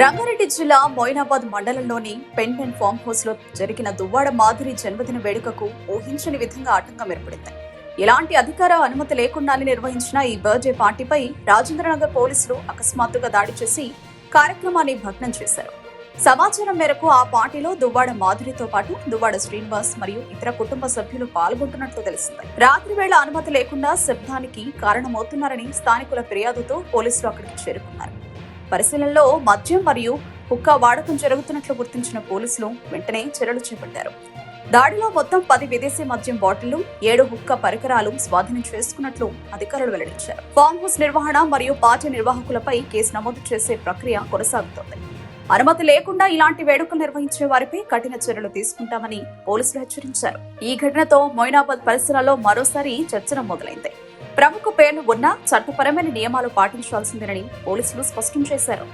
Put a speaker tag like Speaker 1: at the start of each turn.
Speaker 1: రంగారెడ్డి జిల్లా మొయినాబాద్ మండలంలోని pendant farm house లో జరిగిన దువ్వాడ మాధురి జన్మదిన వేడుకకు ఊహించని విధంగా ఆటంకం ఏర్పడింది. ఎలాంటి అధికార అనుమతి లేకుండానే నిర్వహించిన ఈ బర్త్డే పార్టీపై రాజేంద్రనగర్ పోలీసులు అకస్మాత్తుగా దాడి చేసి కార్యక్రమాన్ని భగ్నం చేశారు. సమాచారం మేరకు ఆ పార్టీలో దువ్వాడ మాధురితో పాటు దువ్వాడ శ్రీనివాస్ మరియు ఇతర కుటుంబ సభ్యులు పాల్గొంటున్నట్లు తెలిసింది. రాత్రి వేళ అనుమతి లేకుండా శబ్దానికి కారణమవుతున్నారని స్థానికుల ఫిర్యాదుతో పోలీసులు అక్కడికి చేరుకున్నారు. పరిశీలనలో మద్యం మరియు హుక్కా వాడకం జరుగుతున్నట్లు గుర్తించిన పోలీసులు వెంటనే చర్యలు చేపట్టారు. దాడిలో మొత్తం 10 విదేశీ మద్యం బాటిళ్లు, 7 హుక్కా పరికరాలు స్వాధీనం చేసుకున్నట్లు అధికారులు వెల్లడించారు. ఫామ్ హౌస్ నిర్వహణ మరియు పార్టీ నిర్వాహకులపై కేసు నమోదు చేసే ప్రక్రియ కొనసాగుతోంది. అనుమతి లేకుండా ఇలాంటి వేడుకలు నిర్వహించే వారిపై కఠిన చర్యలు తీసుకుంటామని పోలీసులు హెచ్చరించారు. ఈ ఘటనతో మొయినాబాద్ పరిసరాల్లో మరోసారి చర్చన మొదలైంది. ప్రముఖ పేర్లు ఉన్నా చట్టపరమైన నియమాలు పాటించాల్సిందేనని పోలీసులు స్పష్టం చేశారు.